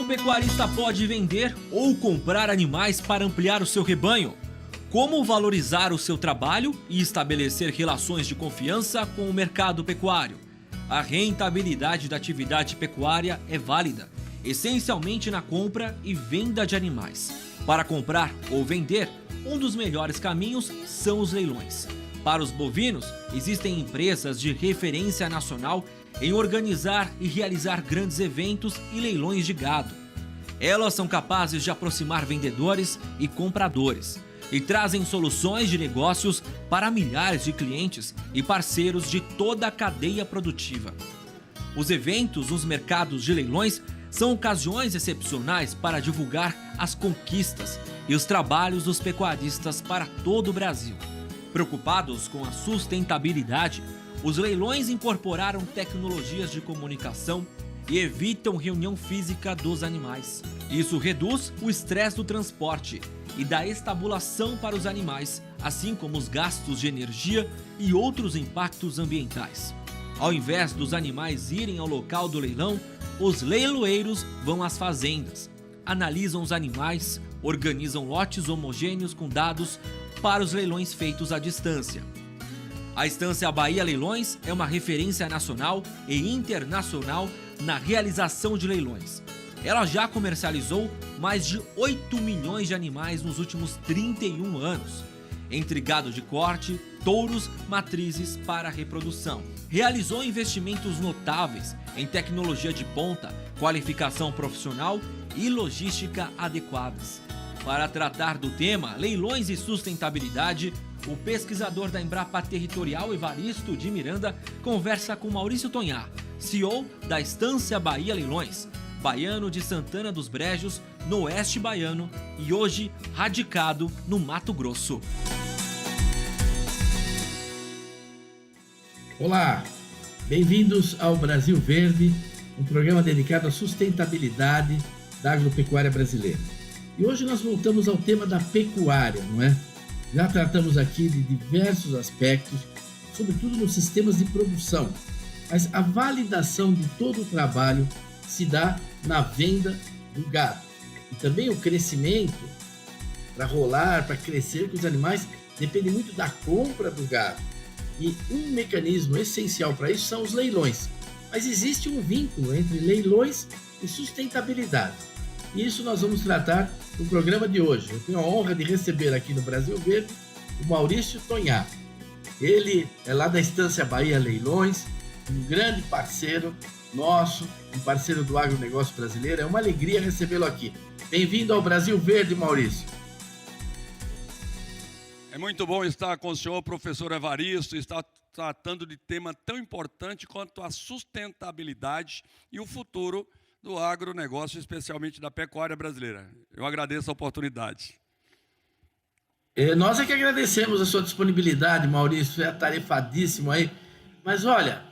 o pecuarista pode vender ou comprar animais para ampliar o seu rebanho? Como valorizar o seu trabalho e estabelecer relações de confiança com o mercado pecuário? A rentabilidade da atividade pecuária é válida, essencialmente na compra e venda de animais. Para comprar ou vender, um dos melhores caminhos são os leilões. Para os bovinos, existem empresas de referência nacional em organizar e realizar grandes eventos e leilões de gado. Elas são capazes de aproximar vendedores e compradores e trazem soluções de negócios para milhares de clientes e parceiros de toda a cadeia produtiva. Os eventos nos mercados de leilões são ocasiões excepcionais para divulgar as conquistas e os trabalhos dos pecuaristas para todo o Brasil. Preocupados com a sustentabilidade, os leilões incorporaram tecnologias de comunicação e evitam reunião física dos animais. Isso reduz o estresse do transporte e da estabulação para os animais, assim como os gastos de energia e outros impactos ambientais. Ao invés dos animais irem ao local do leilão, os leiloeiros vão às fazendas, analisam os animais, organizam lotes homogêneos com dados para os leilões feitos à distância. A Estância Bahia Leilões é uma referência nacional e internacional na realização de leilões. Ela já comercializou mais de 8 milhões de animais nos últimos 31 anos, entre gado de corte, touros, matrizes para reprodução. Realizou investimentos notáveis em tecnologia de ponta, qualificação profissional e logística adequadas. Para tratar do tema leilões e sustentabilidade, o pesquisador da Embrapa Territorial Evaristo de Miranda conversa com Maurício Tonhá, CEO da Estância Bahia Leilões, baiano de Santana dos Brejos, no oeste baiano e hoje radicado no Mato Grosso. Olá, bem-vindos ao Brasil Verde, um programa dedicado à sustentabilidade da agropecuária brasileira. E hoje nós voltamos ao tema da pecuária, não é? Já tratamos aqui de diversos aspectos, sobretudo nos sistemas de produção, mas a validação de todo o trabalho se dá na venda do gado. E também o crescimento, para rolar, para crescer com os animais, depende muito da compra do gado. E um mecanismo essencial para isso são os leilões. Mas existe um vínculo entre leilões e sustentabilidade. E isso nós vamos tratar no programa de hoje. Eu tenho a honra de receber aqui no Brasil Verde o Maurício Tonhá. Ele é lá da Estância Bahia Leilões, um grande parceiro nosso, um parceiro do agronegócio brasileiro. É uma alegria recebê-lo aqui. Bem-vindo ao Brasil Verde, Maurício. É muito bom estar com o senhor, professor Evaristo, estar tratando de tema tão importante quanto a sustentabilidade e o futuro do agronegócio, especialmente da pecuária brasileira. Eu agradeço a oportunidade. Nós é que agradecemos a sua disponibilidade, Maurício, é atarefadíssimo aí. Mas olha,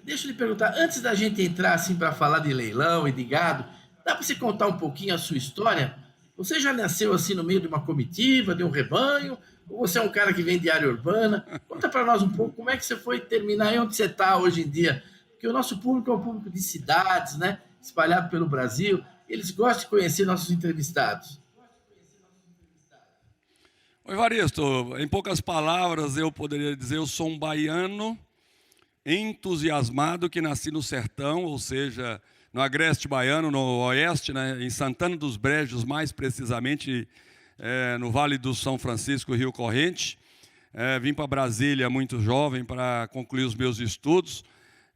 deixa eu lhe perguntar, antes da gente entrar assim para falar de leilão e de gado, dá para você contar um pouquinho a sua história? Você já nasceu assim no meio de uma comitiva, de um rebanho? Ou você é um cara que vem de área urbana? Conta para nós um pouco como é que você foi terminar e onde você está hoje em dia. Porque o nosso público é um público de cidades, né? Espalhado pelo Brasil. Eles gostam de conhecer nossos entrevistados. Oi, Evaristo, em poucas palavras eu poderia dizer, eu sou um baiano entusiasmado que nasci no sertão, ou seja, no agreste baiano, no oeste, né, em Santana dos Brejos, mais precisamente no Vale do São Francisco, Rio Corrente. Vim para Brasília muito jovem para concluir os meus estudos.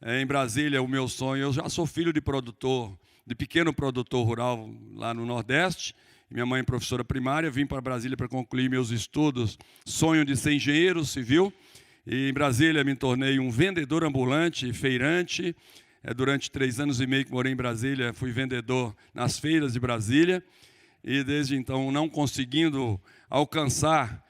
Em Brasília, o meu sonho, eu já sou filho de produtor, de pequeno produtor rural lá no Nordeste. Minha mãe é professora primária, vim para Brasília para concluir meus estudos, sonho de ser engenheiro civil. E em Brasília me tornei um vendedor ambulante, feirante. Durante 3 anos e meio que morei em Brasília, fui vendedor nas feiras de Brasília. E desde então, não conseguindo alcançar,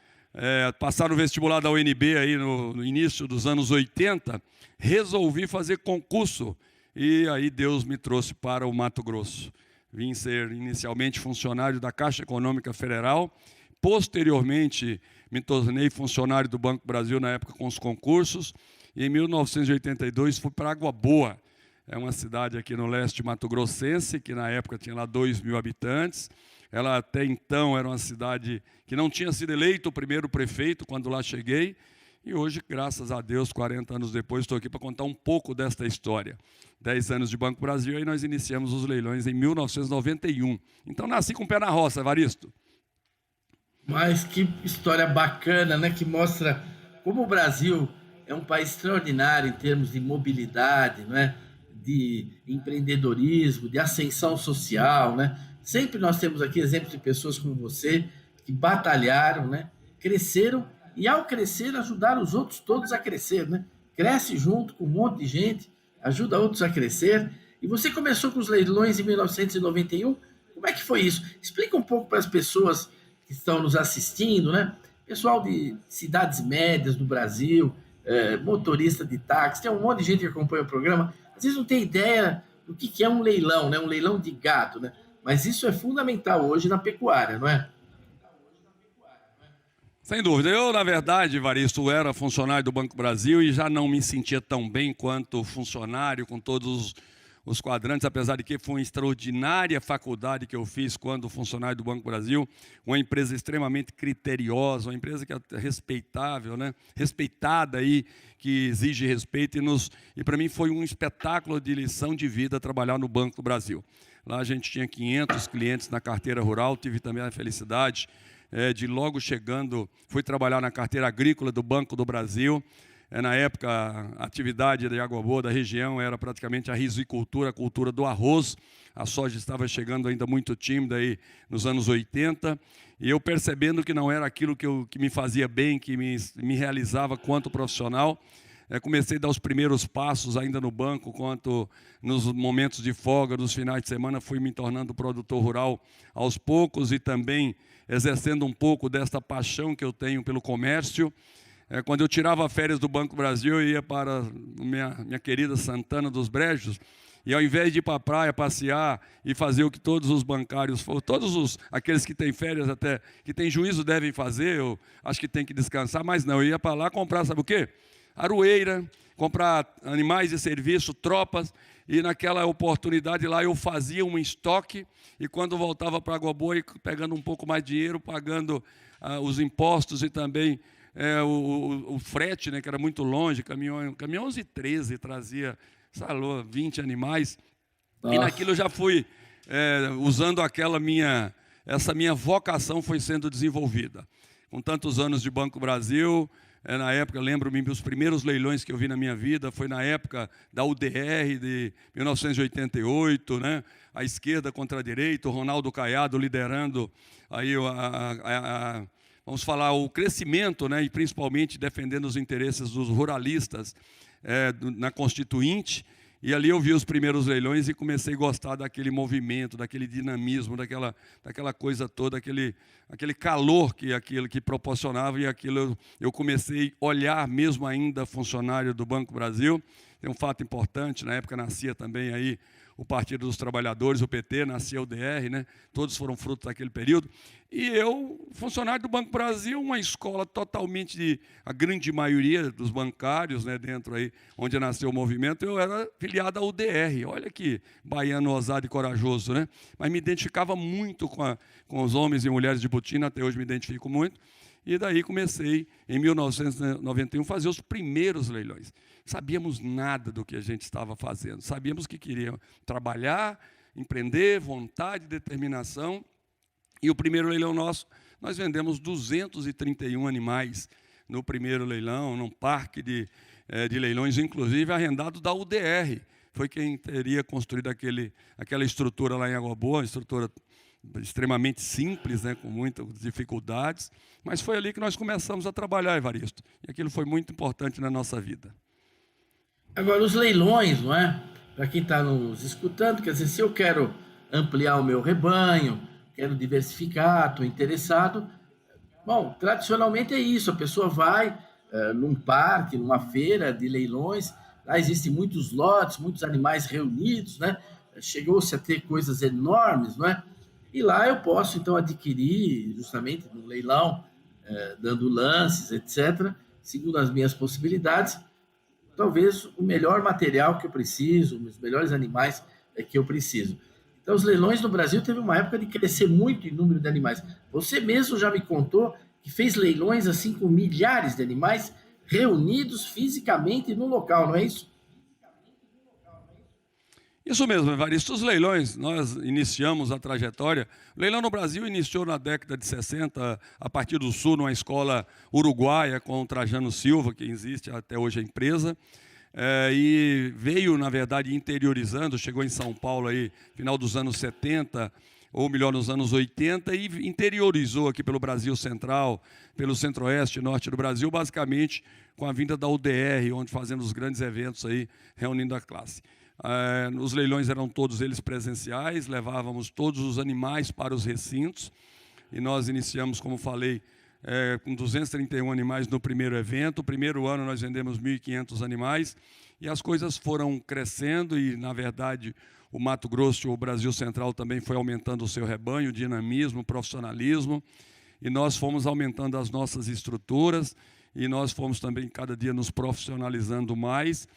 passar no vestibular da UNB aí no início dos anos 80, resolvi fazer concurso. E aí Deus me trouxe para o Mato Grosso. Vim ser inicialmente funcionário da Caixa Econômica Federal. Posteriormente, me tornei funcionário do Banco Brasil na época com os concursos. E em 1982 fui para Água Boa, é uma cidade aqui no leste mato-grossense, que na época tinha lá 2.000 habitantes. Ela até então era uma cidade que não tinha sido eleito o primeiro prefeito quando lá cheguei. E hoje, graças a Deus, 40 anos depois, estou aqui para contar um pouco desta história. 10 anos de Banco Brasil, e nós iniciamos os leilões em 1991. Então, nasci com o pé na roça, Evaristo. Mas que história bacana, né? Que mostra como o Brasil é um país extraordinário em termos de mobilidade, não é? De empreendedorismo, de ascensão social, né? Sempre nós temos aqui exemplos de pessoas como você que batalharam, né? Cresceram e, ao crescer, ajudaram os outros todos a crescer, né? Cresce junto com um monte de gente, ajuda outros a crescer. E você começou com os leilões em 1991. Como é que foi isso? Explica um pouco para as pessoas que estão nos assistindo, né? Pessoal de cidades médias do Brasil, motorista de táxi, tem um monte de gente que acompanha o programa, às vezes não tem ideia do que é um leilão, né? Um leilão de gado, né? Mas isso é fundamental hoje na pecuária, não é? Sem dúvida. Eu, na verdade, Evaristo, era funcionário do Banco Brasil e já não me sentia tão bem quanto funcionário, com todos os quadrantes, apesar de que foi uma extraordinária faculdade que eu fiz quando funcionário do Banco Brasil, uma empresa extremamente criteriosa, uma empresa que é respeitável, né? Respeitada aí, que exige respeito, e para mim foi um espetáculo de lição de vida trabalhar no Banco Brasil. Lá a gente tinha 500 clientes na carteira rural, tive também a felicidade de logo chegando, fui trabalhar na carteira agrícola do Banco do Brasil. Na época, a atividade de Água Boa da região era praticamente a rizicultura, a cultura do arroz. A soja estava chegando ainda muito tímida aí nos anos 80. E eu percebendo que não era aquilo que me fazia bem, que me realizava quanto profissional, comecei a dar os primeiros passos ainda no banco, quanto nos momentos de folga, nos finais de semana, fui me tornando produtor rural aos poucos e também exercendo um pouco desta paixão que eu tenho pelo comércio. Quando eu tirava férias do Banco Brasil, eu ia para minha querida Santana dos Brejos, e ao invés de ir para a praia, passear e fazer o que todos os bancários, aqueles que têm férias até, que têm juízo devem fazer, eu acho que tem que descansar, mas não, eu ia para lá comprar, sabe o quê? Aroeira, comprar animais de serviço, tropas, e naquela oportunidade lá eu fazia um estoque, e quando voltava para Água Boa, pegando um pouco mais de dinheiro, pagando os impostos e também o frete, né, que era muito longe, caminhão 11-13 trazia, salou, 20 animais. Nossa. E naquilo eu já fui usando essa minha vocação foi sendo desenvolvida. Com tantos anos de Banco Brasil, na época, lembro-me dos primeiros leilões que eu vi na minha vida, foi na época da UDR de 1988, né? A esquerda contra a direita, o Ronaldo Caiado liderando aí vamos falar, o crescimento, né? E principalmente defendendo os interesses dos ruralistas na Constituinte. E ali eu vi os primeiros leilões e comecei a gostar daquele movimento, daquele dinamismo, daquela coisa toda, aquele calor que proporcionava, e aquilo eu comecei a olhar, mesmo ainda funcionário do Banco Brasil. Tem um fato importante, na época nascia também aí o Partido dos Trabalhadores, o PT, nascia o DR, né? Todos foram frutos daquele período. E eu, funcionário do Banco Brasil, uma escola totalmente, a grande maioria dos bancários, né, dentro aí, onde nasceu o movimento, eu era filiado ao UDR. Olha que baiano ousado e corajoso, né? Mas me identificava muito com os homens e mulheres de Botina, até hoje me identifico muito. E daí comecei, em 1991, a fazer os primeiros leilões. Sabíamos nada do que a gente estava fazendo. Sabíamos que queríamos trabalhar, empreender, vontade, determinação. E o primeiro leilão nosso, nós vendemos 231 animais no primeiro leilão, num parque de leilões, inclusive arrendado da UDR. Foi quem teria construído aquela estrutura lá em Água Boa, uma estrutura extremamente simples, né, com muitas dificuldades, mas foi ali que nós começamos a trabalhar, Evaristo, e aquilo foi muito importante na nossa vida. Agora, os leilões, não é? Para quem está nos escutando, quer dizer, se eu quero ampliar o meu rebanho, quero diversificar, estou interessado, bom, tradicionalmente é isso, a pessoa vai num parque, numa feira de leilões, lá existem muitos lotes, muitos animais reunidos, né? Chegou-se a ter coisas enormes, não é? E lá eu posso, então, adquirir, justamente no leilão, dando lances, etc., segundo as minhas possibilidades. talvez o melhor material que eu preciso, os melhores animais que eu preciso. Então, os leilões no Brasil teve uma época de crescer muito em número de animais. Você mesmo já me contou que fez leilões assim com milhares de animais reunidos fisicamente no local, não é isso? Isso mesmo, Evaristo. Os leilões, nós iniciamos a trajetória. O leilão no Brasil iniciou na década de 60, a partir do Sul, numa escola uruguaia com o Trajano Silva, que existe até hoje a empresa. E veio, na verdade, interiorizando, chegou em São Paulo aí, final dos anos 70, ou melhor, nos anos 80, e interiorizou aqui pelo Brasil Central, pelo Centro-Oeste e Norte do Brasil, basicamente com a vinda da UDR, onde fazendo os grandes eventos aí, reunindo a classe. Os leilões eram todos eles presenciais, levávamos todos os animais para os recintos, e nós iniciamos, como falei, com 231 animais no primeiro evento. O primeiro ano nós vendemos 1.500 animais, e as coisas foram crescendo, e, na verdade, o Mato Grosso, o Brasil Central também foi aumentando o seu rebanho, dinamismo, profissionalismo, e nós fomos aumentando as nossas estruturas, e nós fomos também cada dia nos profissionalizando mais,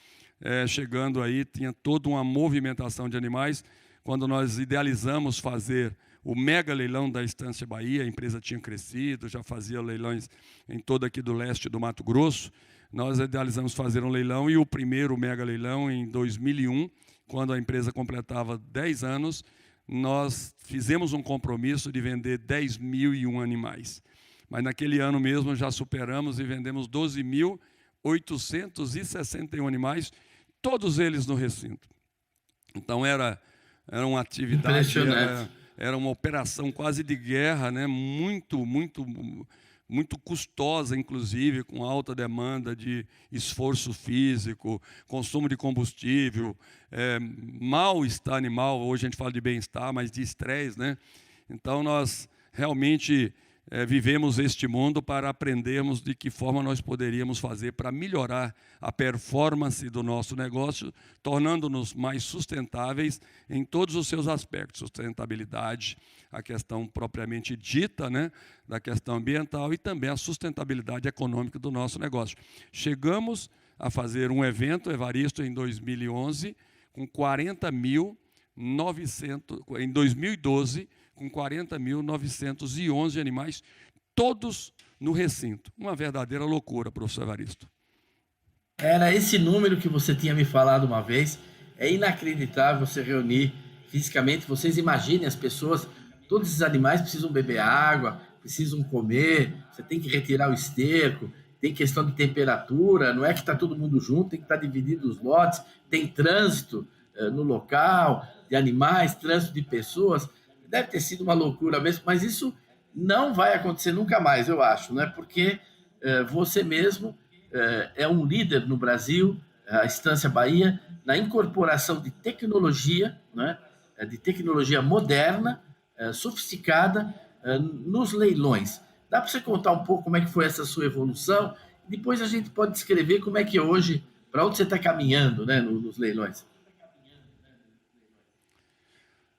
chegando aí, tinha toda uma movimentação de animais. Quando nós idealizamos fazer o mega leilão da Estância Bahia, a empresa tinha crescido, já fazia leilões em todo aqui do leste do Mato Grosso, nós idealizamos fazer um leilão, e o primeiro mega leilão em 2001, quando a empresa completava 10 anos, nós fizemos um compromisso de vender 10.001 animais. Mas naquele ano mesmo já superamos e vendemos 12.861 animais, todos eles no recinto. Então era uma atividade, era uma operação quase de guerra, né? muito custosa, inclusive, com alta demanda de esforço físico, consumo de combustível, mal-estar animal. Hoje a gente fala de bem-estar, mas de estresse, né? Então nós realmente vivemos este mundo para aprendermos de que forma nós poderíamos fazer para melhorar a performance do nosso negócio, tornando-nos mais sustentáveis em todos os seus aspectos, sustentabilidade, a questão propriamente dita, né, da questão ambiental, e também a sustentabilidade econômica do nosso negócio. Chegamos a fazer um evento, Evaristo, em 2011, com 40.900, em 2012, com 40.911 animais, todos no recinto. Uma verdadeira loucura, professor Evaristo. Era esse número que você tinha me falado uma vez. É inacreditável você reunir fisicamente. Vocês imaginem as pessoas, todos esses animais precisam beber água, precisam comer, você tem que retirar o esterco, tem questão de temperatura, não é que está todo mundo junto, tem que estar dividido os lotes, tem trânsito no local de animais, trânsito de pessoas. Deve ter sido uma loucura mesmo, mas isso não vai acontecer nunca mais, eu acho, né? Porque você mesmo é um líder no Brasil, a Estância Bahia, na incorporação de tecnologia, né? De tecnologia moderna, sofisticada, nos leilões. Dá para você contar um pouco como é que foi essa sua evolução? Depois a gente pode descrever como é que é hoje, para onde você está caminhando, né, nos leilões.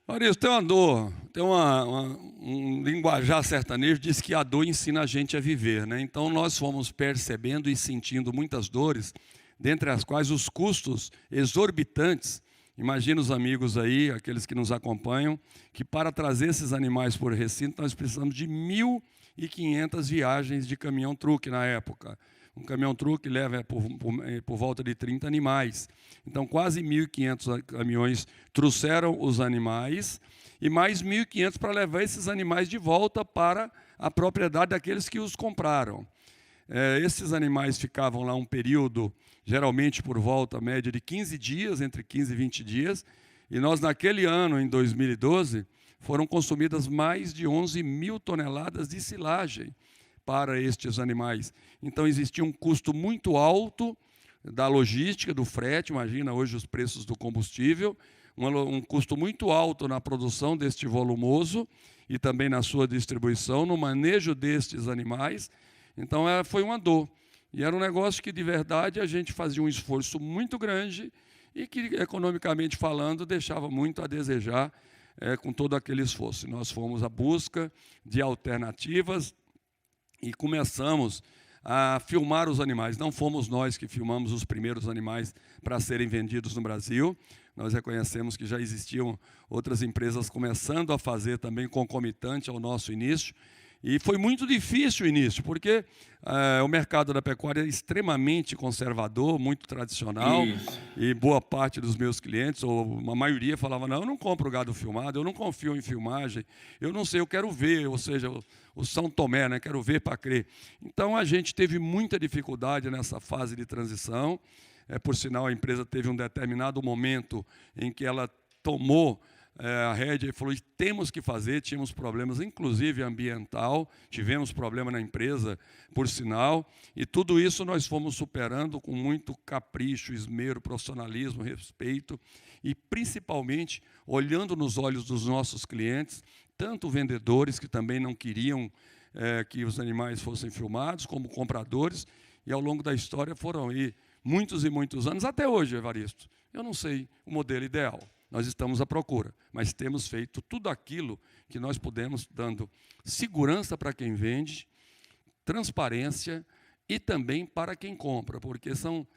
Maurício, tem uma dor, tem um linguajar sertanejo, diz que a dor ensina a gente a viver, né? Então nós fomos percebendo e sentindo muitas dores, dentre as quais os custos exorbitantes. Imagina os amigos aí, aqueles que nos acompanham, que para trazer esses animais por recinto nós precisamos de 1.500 viagens de caminhão-truque na época. Um caminhão-truque leva por volta de 30 animais. Então, quase 1.500 caminhões trouxeram os animais, e mais 1.500 para levar esses animais de volta para a propriedade daqueles que os compraram. Esses animais ficavam lá um período, geralmente por volta média de 15 dias, entre 15 e 20 dias, e nós, naquele ano, em 2012, foram consumidas mais de 11.000 toneladas de silagem para estes animais. Então, existia um custo muito alto da logística, do frete, imagina hoje os preços do combustível, um custo muito alto na produção deste volumoso e também na sua distribuição, no manejo destes animais. Então, foi uma dor. E era um negócio que, de verdade, a gente fazia um esforço muito grande e que, economicamente falando, deixava muito a desejar com todo aquele esforço. Nós fomos à busca de alternativas e começamos a filmar os animais. Não fomos nós que filmamos os primeiros animais para serem vendidos no Brasil. Nós reconhecemos que já existiam outras empresas começando a fazer também concomitante ao nosso início. E foi muito difícil o início, porque o mercado da pecuária é extremamente conservador, muito tradicional. Isso. E boa parte dos meus clientes, ou uma maioria, falava, não, eu não compro gado filmado, eu não confio em filmagem, eu não sei, eu quero ver, ou seja, o São Tomé, né, quero ver para crer. Então, a gente teve muita dificuldade nessa fase de transição. Por sinal, a empresa teve um determinado momento em que ela tomou a rédea e falou, temos que fazer, tínhamos problemas, inclusive ambiental, tivemos problema na empresa, por sinal, e tudo isso nós fomos superando com muito capricho, esmero, profissionalismo, respeito, e principalmente olhando nos olhos dos nossos clientes, tanto vendedores que também não queriam que os animais fossem filmados, como compradores, e ao longo da história foram aí muitos e muitos anos, até hoje, Evaristo. Eu não sei o modelo ideal. Nós estamos à procura, mas temos feito tudo aquilo que nós podemos, dando segurança para quem vende, transparência e também para quem compra, porque são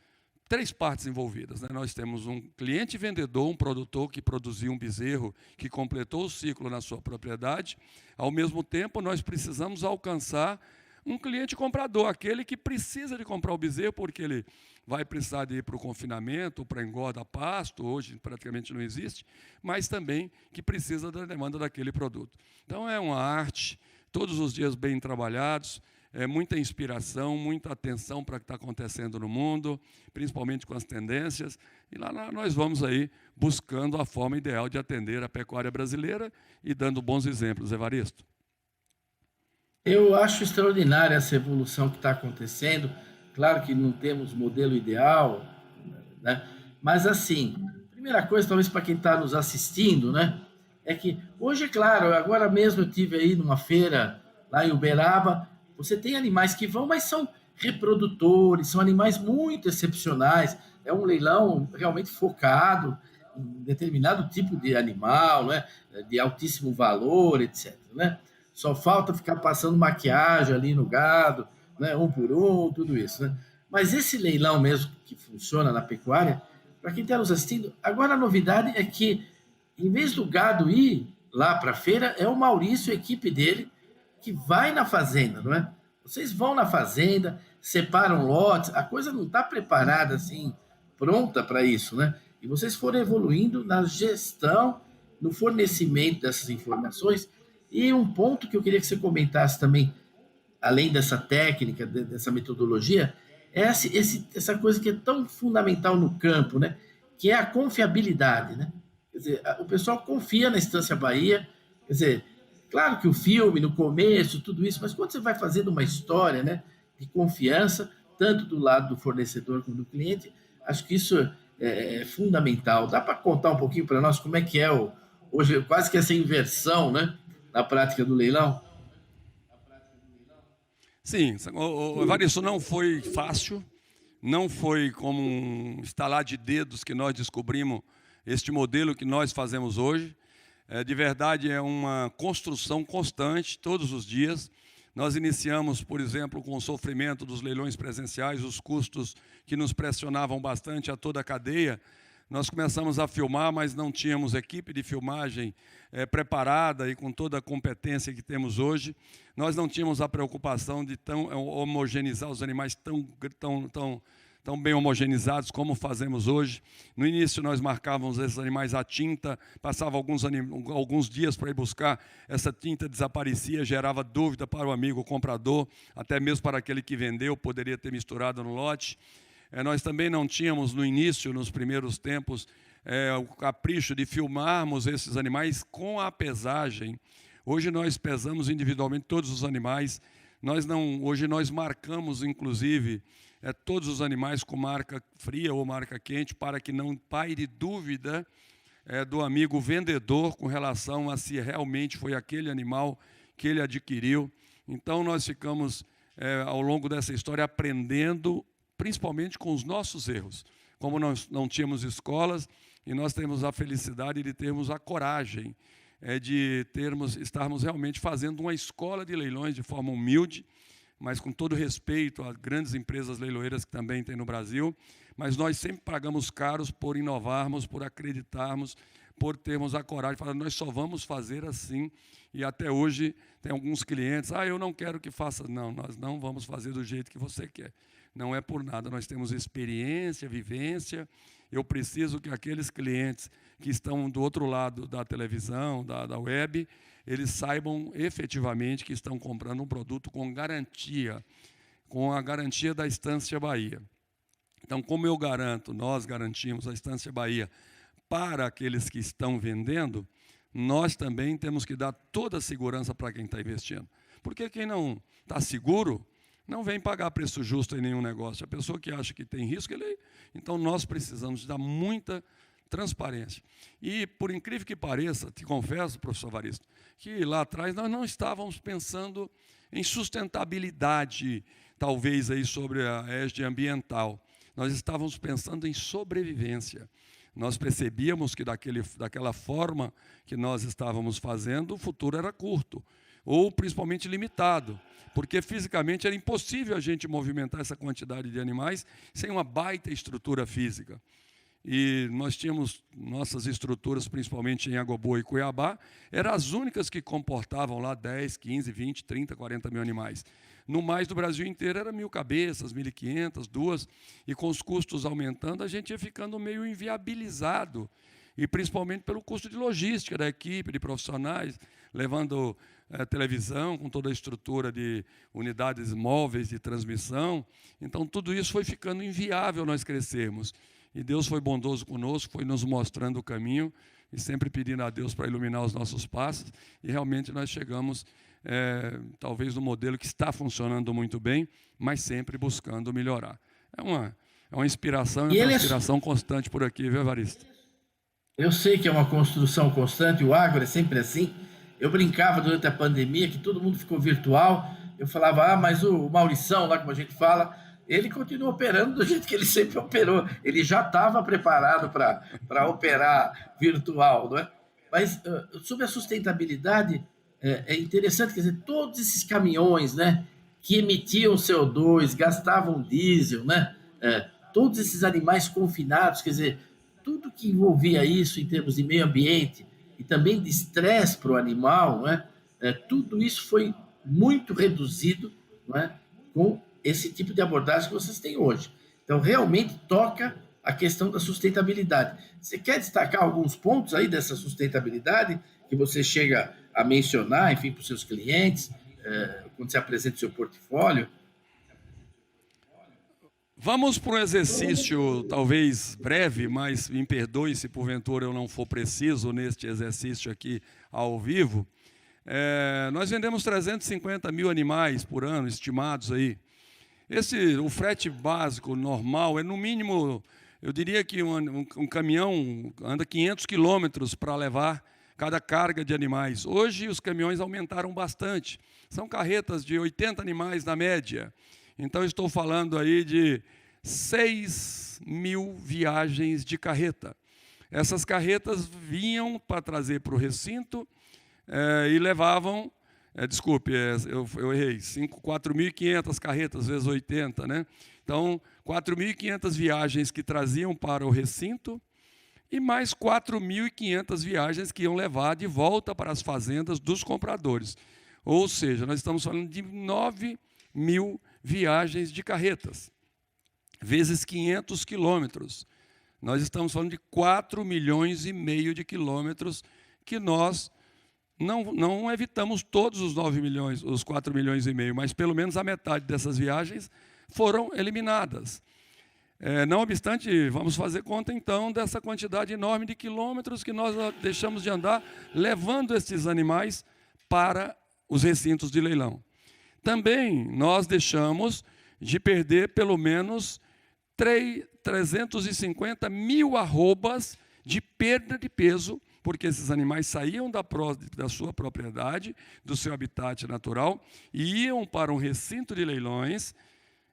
3 partes envolvidas, né? Nós temos um cliente vendedor, um produtor que produziu um bezerro, que completou o ciclo na sua propriedade. Ao mesmo tempo, nós precisamos alcançar um cliente comprador, aquele que precisa de comprar o bezerro, porque ele vai precisar de ir para o confinamento, para engorda pasto, hoje praticamente não existe, mas também que precisa da demanda daquele produto. Então, é uma arte, todos os dias bem trabalhados, muita inspiração, muita atenção para o que está acontecendo no mundo, principalmente com as tendências, e lá nós vamos aí buscando a forma ideal de atender a pecuária brasileira e dando bons exemplos, Evaristo. Eu acho extraordinária essa evolução que está acontecendo. Claro que não temos modelo ideal, né? Mas, assim, primeira coisa, talvez para quem está nos assistindo, né, é que hoje, é claro, agora mesmo eu estive aí numa feira lá em Uberaba, você tem animais que vão, mas são reprodutores, são animais muito excepcionais, é um leilão realmente focado em determinado tipo de animal, né, de altíssimo valor, etc., né? Só falta ficar passando maquiagem ali no gado, né, um por um, tudo isso, né? Mas esse leilão mesmo que funciona na pecuária, para quem está nos assistindo, agora a novidade é que, em vez do gado ir lá para a feira, é o Maurício, a equipe dele, que vai na fazenda, não é? Vocês vão na fazenda, separam lotes, a coisa não está preparada assim, pronta para isso, né? E vocês foram evoluindo na gestão, no fornecimento dessas informações. E um ponto que eu queria que você comentasse também, além dessa técnica, dessa metodologia, é essa coisa que é tão fundamental no campo, né? Que é a confiabilidade, né? Quer dizer, o pessoal confia na Estância Bahia, quer dizer, claro que o filme, no começo, tudo isso, mas quando você vai fazendo uma história, né, de confiança, tanto do lado do fornecedor como do cliente, acho que isso é fundamental. Dá para contar um pouquinho para nós como é que é hoje, quase que essa inversão, né, na prática do leilão? Sim, Evaristo, não foi fácil, não foi como um estalar de dedos que nós descobrimos este modelo que nós fazemos hoje. De verdade, é uma construção constante, todos os dias. Nós iniciamos, por exemplo, com o sofrimento dos leilões presenciais, os custos que nos pressionavam bastante a toda a cadeia. Nós começamos a filmar, mas não tínhamos equipe de filmagem preparada e com toda a competência que temos hoje. Nós não tínhamos a preocupação de homogeneizar os animais tão bem homogeneizados como fazemos hoje. No início, nós marcávamos esses animais à tinta, passava alguns dias para ir buscar, essa tinta desaparecia, gerava dúvida para o amigo comprador, até mesmo para aquele que vendeu, poderia ter misturado no lote. Nós também não tínhamos, no início, nos primeiros tempos, o capricho de filmarmos esses animais com a pesagem. Hoje nós pesamos individualmente todos os animais. Hoje nós marcamos, inclusive, todos os animais com marca fria ou marca quente, para que não paire dúvida do amigo vendedor com relação a se realmente foi aquele animal que ele adquiriu. Então, nós ficamos, ao longo dessa história, aprendendo, principalmente com os nossos erros. Como nós não tínhamos escolas, e nós temos a felicidade de termos a coragem de estarmos realmente fazendo uma escola de leilões de forma humilde, mas com todo respeito às grandes empresas leiloeiras que também tem no Brasil, mas nós sempre pagamos caros por inovarmos, por acreditarmos, por termos a coragem de falar, nós só vamos fazer assim. E até hoje tem alguns clientes, eu não quero que faça. Não, nós não vamos fazer do jeito que você quer. Não é por nada, nós temos experiência, vivência. Eu preciso que aqueles clientes que estão do outro lado da televisão, da web, eles saibam efetivamente que estão comprando um produto com garantia, com a garantia da Estância Bahia. Então, como eu garanto, nós garantimos a Estância Bahia para aqueles que estão vendendo, nós também temos que dar toda a segurança para quem está investindo. Porque quem não está seguro, não vem pagar preço justo em nenhum negócio. A pessoa que acha que tem risco, então nós precisamos dar muita transparência. E, por incrível que pareça, te confesso, professor Varisto, que lá atrás nós não estávamos pensando em sustentabilidade, talvez aí sobre a égide ambiental. Nós estávamos pensando em sobrevivência. Nós percebíamos que daquela forma que nós estávamos fazendo, o futuro era curto, ou principalmente limitado, porque fisicamente era impossível a gente movimentar essa quantidade de animais sem uma baita estrutura física. E nós tínhamos nossas estruturas, principalmente em Água Boa e Cuiabá, eram as únicas que comportavam lá 10, 15, 20, 30, 40 mil animais. No mais do Brasil inteiro era 1.000 cabeças, 1.500, 2, e com os custos aumentando, a gente ia ficando meio inviabilizado, e principalmente pelo custo de logística da equipe, de profissionais, levando televisão, com toda a estrutura de unidades móveis de transmissão. Então, tudo isso foi ficando inviável nós crescermos. E Deus foi bondoso conosco, foi nos mostrando o caminho, e sempre pedindo a Deus para iluminar os nossos passos, e realmente nós chegamos, talvez, no modelo que está funcionando muito bem, mas sempre buscando melhorar. É uma inspiração, uma inspiração constante por aqui, viu, Evaristo? Eu sei que é uma construção constante, o agro é sempre assim. Eu brincava durante a pandemia que todo mundo ficou virtual, eu falava, mas o Maurição, lá como a gente fala, ele continua operando do jeito que ele sempre operou. Ele já estava preparado para operar virtual, não é? Mas sobre a sustentabilidade, é interessante, quer dizer, todos esses caminhões, né, que emitiam CO2, gastavam diesel, né, todos esses animais confinados, quer dizer, tudo que envolvia isso em termos de meio ambiente e também de estresse para o animal, não é? Tudo isso foi muito reduzido, não é, com esse tipo de abordagem que vocês têm hoje. Então, realmente toca a questão da sustentabilidade. Você quer destacar alguns pontos aí dessa sustentabilidade que você chega a mencionar, enfim, para os seus clientes, quando você apresenta o seu portfólio? Vamos para um exercício, talvez breve, mas me perdoe se porventura eu não for preciso neste exercício aqui ao vivo. Nós vendemos 350 mil animais por ano, estimados aí. O frete básico normal é, no mínimo, eu diria que um caminhão anda 500 quilômetros para levar cada carga de animais. Hoje os caminhões aumentaram bastante. São carretas de 80 animais na média. Então, estou falando aí de 6 mil viagens de carreta. Essas carretas vinham para trazer para o recinto e levavam, eu errei, 4.500 carretas, vezes 80, né? Então, 4.500 viagens que traziam para o recinto e mais 4.500 viagens que iam levar de volta para as fazendas dos compradores. Ou seja, nós estamos falando de 9 mil viagens de carretas, vezes 500 quilômetros. Nós estamos falando de 4,5 milhões de quilômetros que nós não evitamos todos os 9 milhões, os 4,5 milhões, mas pelo menos a metade dessas viagens foram eliminadas. Não obstante, vamos fazer conta, então, dessa quantidade enorme de quilômetros que nós deixamos de andar, levando esses animais para os recintos de leilão. Também nós deixamos de perder pelo menos 350 mil arrobas de perda de peso, porque esses animais saíam da sua propriedade, do seu habitat natural, e iam para um recinto de leilões,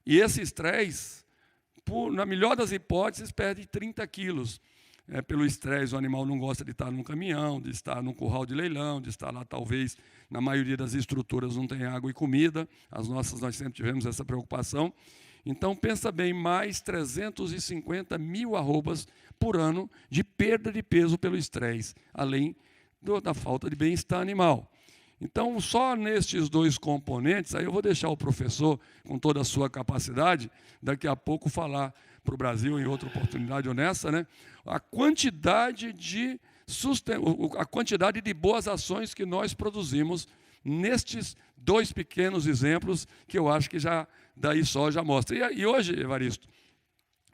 e esse estresse, na melhor das hipóteses, perde 30 quilos. pelo estresse, o animal não gosta de estar num caminhão, de estar num curral de leilão, de estar lá, talvez, na maioria das estruturas não tem água e comida. As nossas, nós sempre tivemos essa preocupação. Então, pensa bem, mais 350 mil arrobas por ano de perda de peso pelo estresse, além da falta de bem-estar animal. Então, só nestes dois componentes, aí eu vou deixar o professor, com toda a sua capacidade, daqui a pouco falar para o Brasil, em outra oportunidade honesta, né, a quantidade de boas ações que nós produzimos nestes dois pequenos exemplos, que eu acho que já daí só já mostra. E hoje, Evaristo,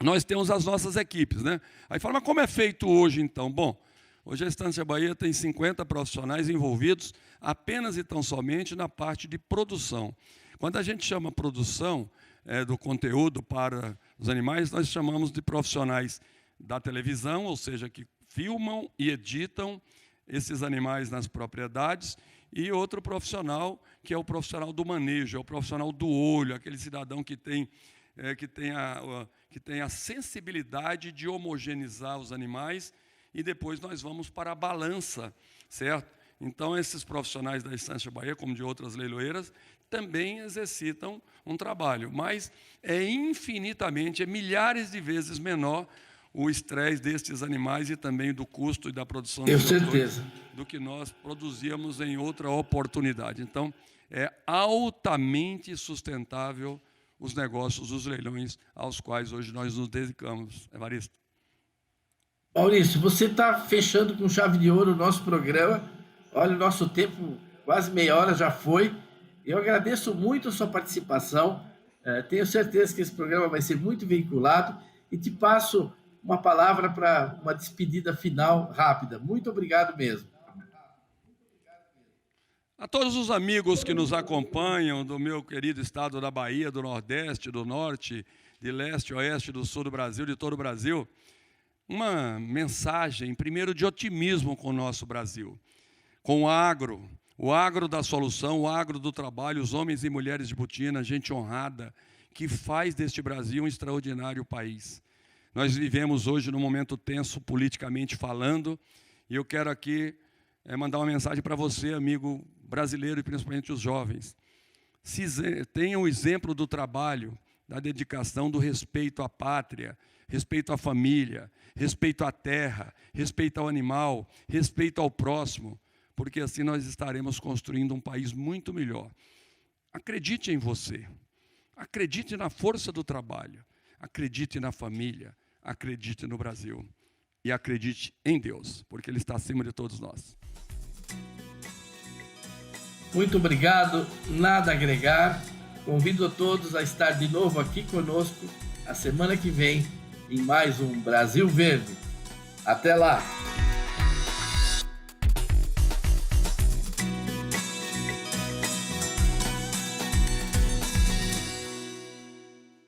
nós temos as nossas equipes, né? Aí fala, mas como é feito hoje, então? Bom, hoje a Estância Bahia tem 50 profissionais envolvidos apenas e tão somente na parte de produção. Quando a gente chama produção do conteúdo para os animais, nós chamamos de profissionais da televisão, ou seja, que filmam e editam esses animais nas propriedades, e outro profissional, que é o profissional do manejo, é o profissional do olho, aquele cidadão que tem a sensibilidade de homogeneizar os animais, e depois nós vamos para a balança, certo? Então, esses profissionais da Estância Bahia, como de outras leiloeiras, também exercitam um trabalho, mas é infinitamente, milhares de vezes menor o estresse destes animais e também do custo e da produção do que nós produzíamos em outra oportunidade. Então, é altamente sustentável os negócios, os leilões aos quais hoje nós nos dedicamos. Evaristo. Maurício, você está fechando com chave de ouro o nosso programa. Olha, o nosso tempo, quase meia hora já foi. Eu agradeço muito a sua participação. Tenho certeza que esse programa vai ser muito veiculado e te passo uma palavra para uma despedida final rápida. Muito obrigado mesmo. A todos os amigos que nos acompanham do meu querido estado da Bahia, do Nordeste, do Norte, de Leste, Oeste, do Sul do Brasil, de todo o Brasil, uma mensagem, primeiro, de otimismo com o nosso Brasil, com o agro da solução, o agro do trabalho, os homens e mulheres de Butina, gente honrada, que faz deste Brasil um extraordinário país. Nós vivemos hoje num momento tenso, politicamente falando, e eu quero aqui mandar uma mensagem para você, amigo brasileiro, e principalmente os jovens. Tenham o exemplo do trabalho, da dedicação, do respeito à pátria, respeito à família, respeito à terra, respeito ao animal, respeito ao próximo, porque assim nós estaremos construindo um país muito melhor. Acredite em você, acredite na força do trabalho, acredite na família, acredite no Brasil e acredite em Deus, porque Ele está acima de todos nós. Muito obrigado, nada a agregar. Convido a todos a estar de novo aqui conosco a semana que vem em mais um Brasil Verde. Até lá!